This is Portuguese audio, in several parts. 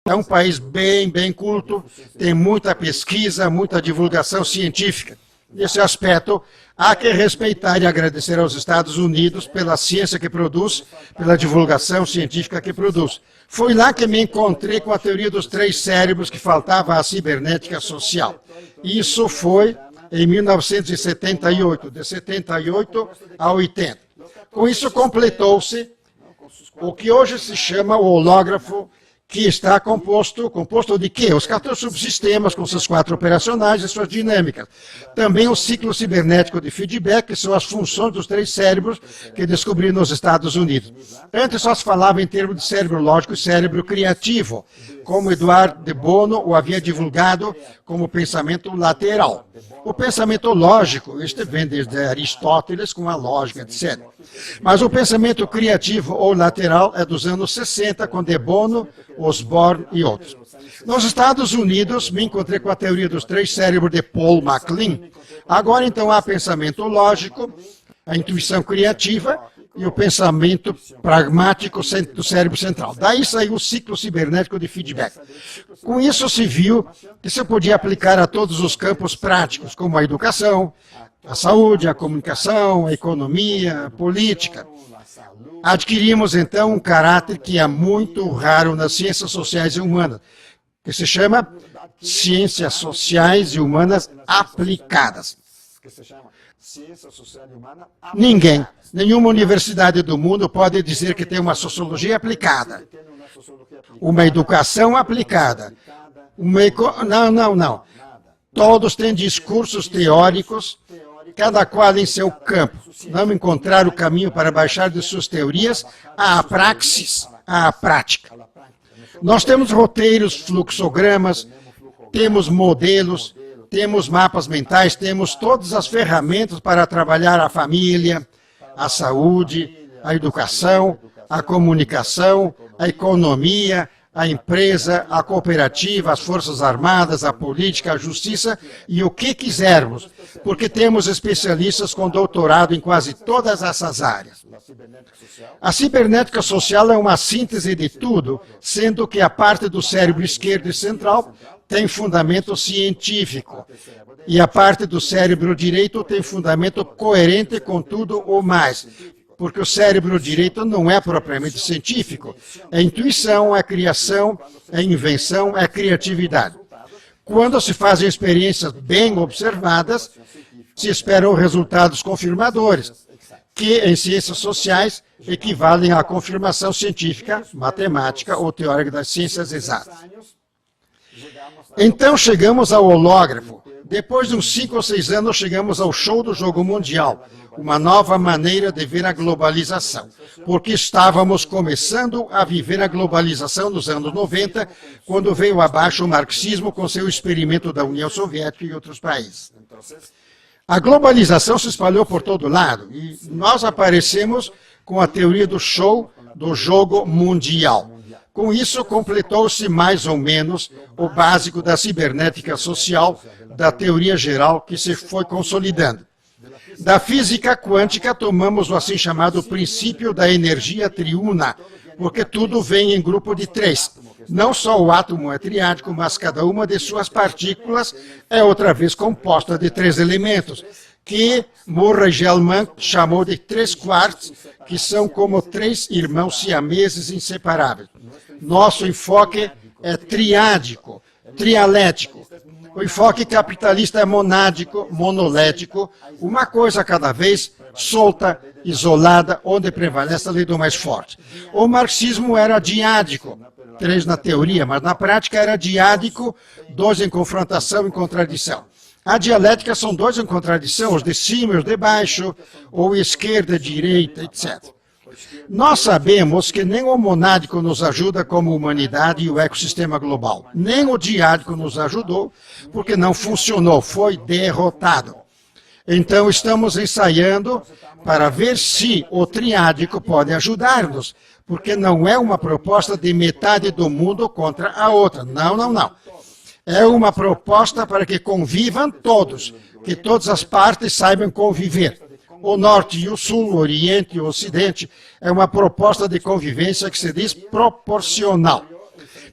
É um país bem culto, tem muita pesquisa, muita divulgação científica. Nesse aspecto, há que respeitar e agradecer aos Estados Unidos pela ciência que produz, pela divulgação científica que produz. Foi lá que me encontrei com a teoria dos 3 cérebros que faltava à cibernética social. Isso foi em 1978, de 78 a 80. Com isso, completou-se o que hoje se chama o hológrafo, que está composto de quê? Os 14 subsistemas com seus 4 operacionais e suas dinâmicas. Também o ciclo cibernético de feedback, que são as funções dos 3 cérebros que descobri nos Estados Unidos. Antes só se falava em termos de cérebro lógico e cérebro criativo, como Eduardo de Bono o havia divulgado como pensamento lateral. O pensamento lógico, este vem desde Aristóteles com a lógica, etc. Mas o pensamento criativo ou lateral é dos anos 60, com de Bono, Osborne e outros. Nos Estados Unidos, me encontrei com a teoria dos 3 cérebros de Paul MacLean. Agora, então, há pensamento lógico, a intuição criativa e o pensamento pragmático do cérebro central. Daí saiu o ciclo cibernético de feedback. Com isso se viu que se podia aplicar a todos os campos práticos, como a educação, a saúde, a comunicação, a economia, a política. Adquirimos, então, um caráter que é muito raro nas ciências sociais e humanas, que se chama ciências sociais e humanas aplicadas. Ninguém, nenhuma universidade do mundo pode dizer que tem uma sociologia aplicada, uma educação aplicada, não. Todos têm discursos teóricos, cada qual em seu campo. Não encontrar o caminho para baixar de suas teorias à praxis, à prática. Nós temos roteiros, fluxogramas, temos modelos, temos mapas mentais, temos todas as ferramentas para trabalhar a família, a saúde, a educação, a comunicação, a economia, a empresa, a cooperativa, as forças armadas, a política, a justiça e o que quisermos, porque temos especialistas com doutorado em quase todas essas áreas. A cibernética social é uma síntese de tudo, sendo que a parte do cérebro esquerdo e central tem fundamento científico, e a parte do cérebro direito tem fundamento coerente com tudo ou mais, porque o cérebro direito não é propriamente científico, é intuição, é criação, é invenção, é criatividade. Quando se fazem experiências bem observadas, se esperam resultados confirmadores, que em ciências sociais equivalem à confirmação científica, matemática ou teórica das ciências exatas. Então chegamos ao hológrafo. Depois de uns 5 ou 6 anos, chegamos ao show do jogo mundial, uma nova maneira de ver a globalização, porque estávamos começando a viver a globalização nos anos 90, quando veio abaixo o marxismo com seu experimento da União Soviética e outros países. A globalização se espalhou por todo lado e nós aparecemos com a teoria do show do jogo mundial. Com isso, completou-se mais ou menos o básico da cibernética social, da teoria geral que se foi consolidando. Da física quântica, tomamos o assim chamado princípio da energia triuna, porque tudo vem em grupo de 3. Não só o átomo é triádico, mas cada uma de suas partículas é outra vez composta de 3 elementos, que Murray Gell-Mann chamou de 3 quarks, que são como 3 irmãos siameses inseparáveis. Nosso enfoque é triádico, trialético. O enfoque capitalista é monádico, monolético, uma coisa a cada vez, solta, isolada, onde prevalece a lei do mais forte. O marxismo era diádico, 3 na teoria, mas na prática era diádico, 2 em confrontação e contradição. A dialética são 2 em contradição, os de cima e os de baixo, ou esquerda, direita, etc. Nós sabemos que nem o monádico nos ajuda como humanidade e o ecossistema global. Nem o diádico nos ajudou, porque não funcionou, foi derrotado. Então, estamos ensaiando para ver se o triádico pode ajudar-nos, porque não é uma proposta de metade do mundo contra a outra. Não. É uma proposta para que convivam todos, que todas as partes saibam conviver. O norte e o sul, o oriente e o ocidente, é uma proposta de convivência que se diz proporcional.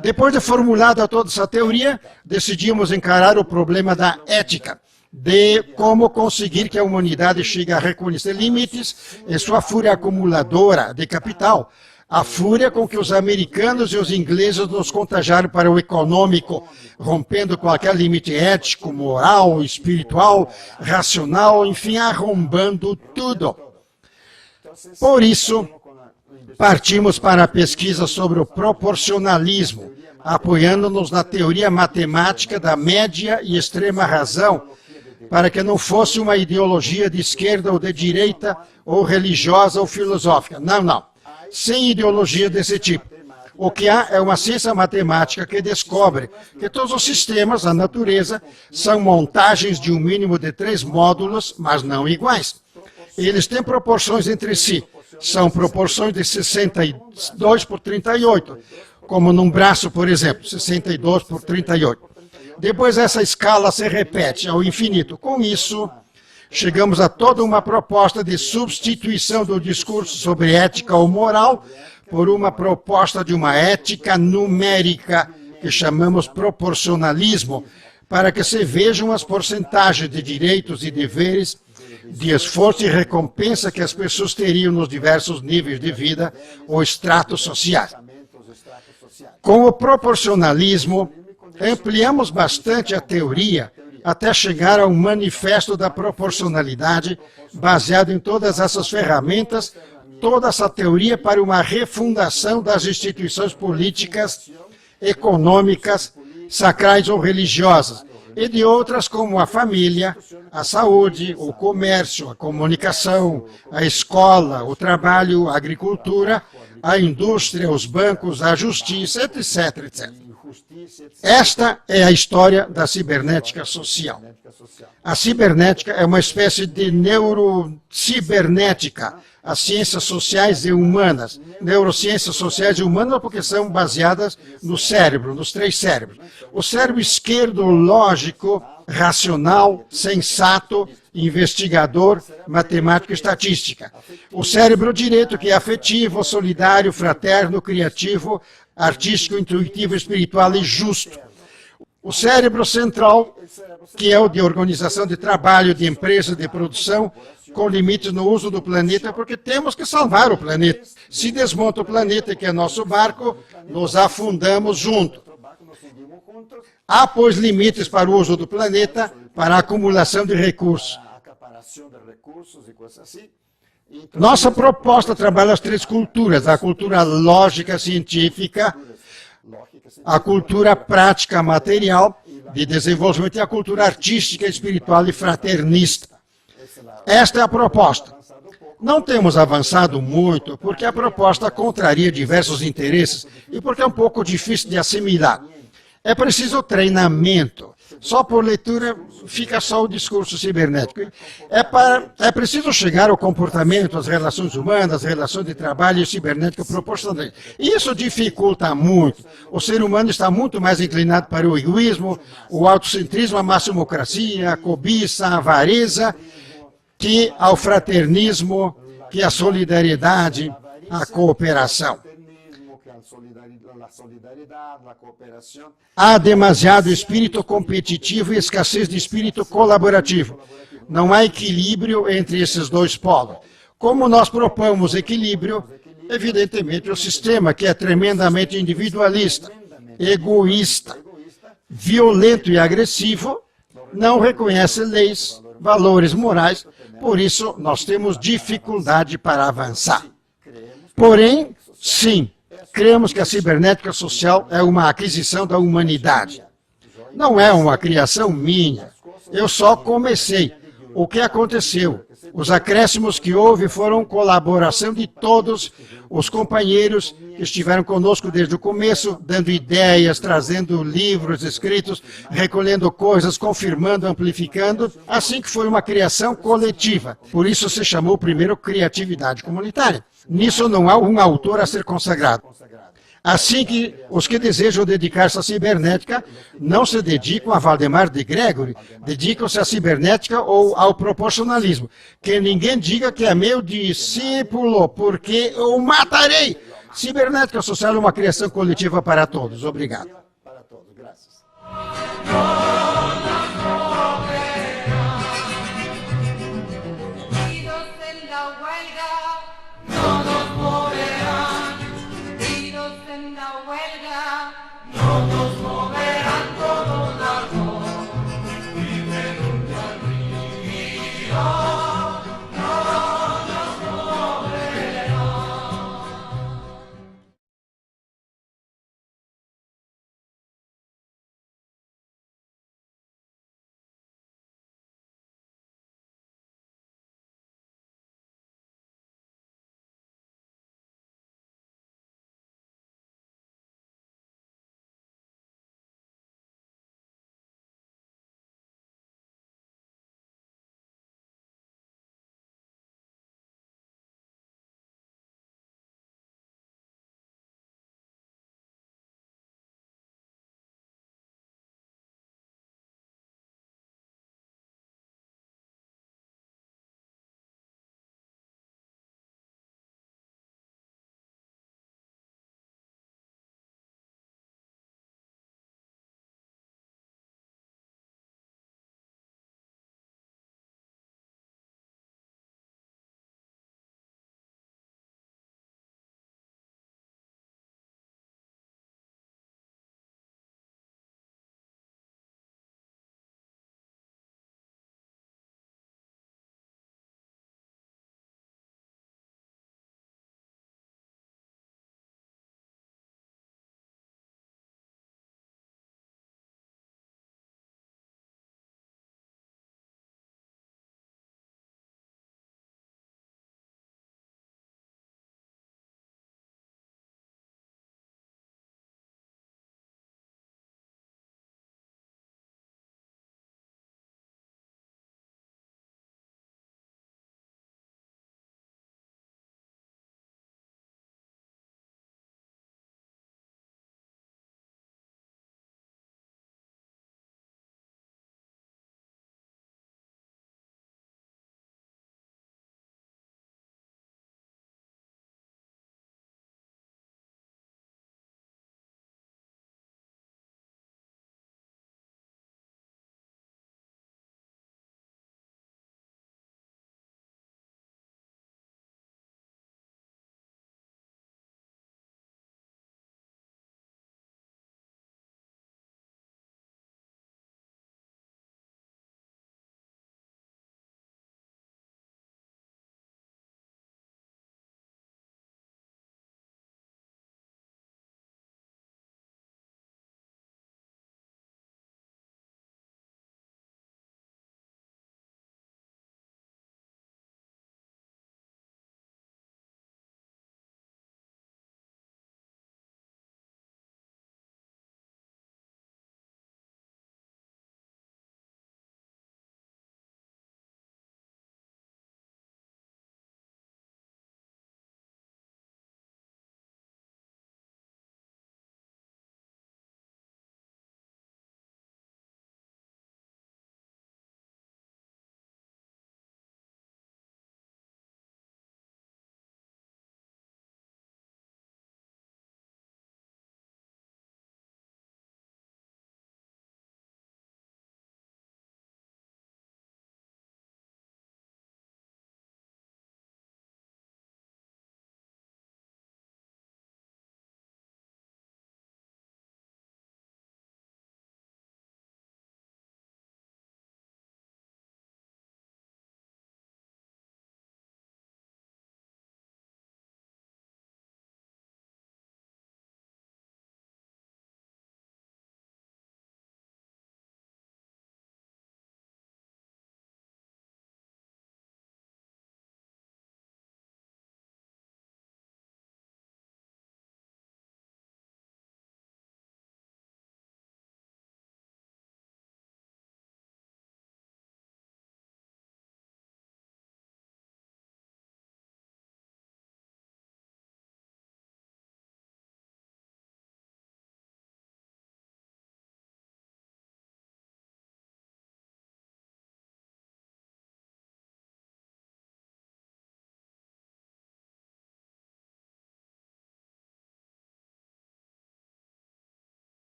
Depois de formulada toda essa teoria, decidimos encarar o problema da ética, de como conseguir que a humanidade chegue a reconhecer limites em sua fúria acumuladora de capital, a fúria com que os americanos e os ingleses nos contagiaram para o econômico, rompendo qualquer limite ético, moral, espiritual, racional, enfim, arrombando tudo. Por isso, partimos para a pesquisa sobre o proporcionalismo, apoiando-nos na teoria matemática da média e extrema razão, para que não fosse uma ideologia de esquerda ou de direita, ou religiosa ou filosófica. Não, não. Sem ideologia desse tipo. O que há é uma ciência matemática que descobre que todos os sistemas, a natureza, são montagens de um mínimo de 3 módulos, mas não iguais. Eles têm proporções entre si. São proporções de 62 por 38, como num braço, por exemplo, 62 por 38. Depois essa escala se repete ao infinito. Com isso, chegamos a toda uma proposta de substituição do discurso sobre ética ou moral por uma proposta de uma ética numérica, que chamamos proporcionalismo, para que se vejam as porcentagens de direitos e deveres, de esforço e recompensa que as pessoas teriam nos diversos níveis de vida ou estratos sociais. Com o proporcionalismo, ampliamos bastante a teoria até chegar ao manifesto da proporcionalidade, baseado em todas essas ferramentas, toda essa teoria para uma refundação das instituições políticas, econômicas, sacrais ou religiosas, e de outras como a família, a saúde, o comércio, a comunicação, a escola, o trabalho, a agricultura, a indústria, os bancos, a justiça, etc, etc. Esta é a história da cibernética social. A cibernética é uma espécie de neurocibernética, as ciências sociais e humanas. Neurociências sociais e humanas porque são baseadas no cérebro, nos 3 cérebros. O cérebro esquerdo, lógico, racional, sensato, investigador, matemático e estatística. O cérebro direito, que é afetivo, solidário, fraterno, criativo, artístico, intuitivo, espiritual e justo. O cérebro central, que é o de organização de trabalho, de empresa, de produção, com limites no uso do planeta, porque temos que salvar o planeta. Se desmonta o planeta, que é nosso barco, nos afundamos junto. Há, pois, limites para o uso do planeta, para a acumulação de recursos. Nossa proposta trabalha as 3 culturas, a cultura lógica científica, a cultura prática material de desenvolvimento e a cultura artística, espiritual e fraternista. Esta é a proposta. Não temos avançado muito porque a proposta contraria diversos interesses e porque é um pouco difícil de assimilar. É preciso treinamento. Só por leitura fica só o discurso cibernético. É preciso chegar ao comportamento, às relações humanas, às relações de trabalho e cibernética proporcionalmente. Isso dificulta muito. O ser humano está muito mais inclinado para o egoísmo, o autocentrismo, a massomocracia, a cobiça, a avareza, que ao fraternismo, que à solidariedade, à cooperação. Há demasiado espírito competitivo e escassez de espírito colaborativo. Não há equilíbrio entre esses 2 polos. Como nós propomos equilíbrio, evidentemente o sistema, que é tremendamente individualista, egoísta, violento e agressivo, não reconhece leis, valores morais, por isso nós temos dificuldade para avançar. Porém, sim, cremos que a cibernética social é uma aquisição da humanidade. Não é uma criação minha. Eu só comecei. O que aconteceu? Os acréscimos que houve foram colaboração de todos os companheiros que estiveram conosco desde o começo, dando ideias, trazendo livros escritos, recolhendo coisas, confirmando, amplificando, assim que foi uma criação coletiva. Por isso se chamou primeiro criatividade comunitária. Nisso não há um autor a ser consagrado. Assim que os que desejam dedicar-se à cibernética não se dedicam a Valdemar de Gregory, dedicam-se à cibernética ou ao proporcionalismo. Que ninguém diga que é meu discípulo, porque eu matarei. Cibernética Social é uma criação coletiva para todos. Obrigado. Para todos. Graças.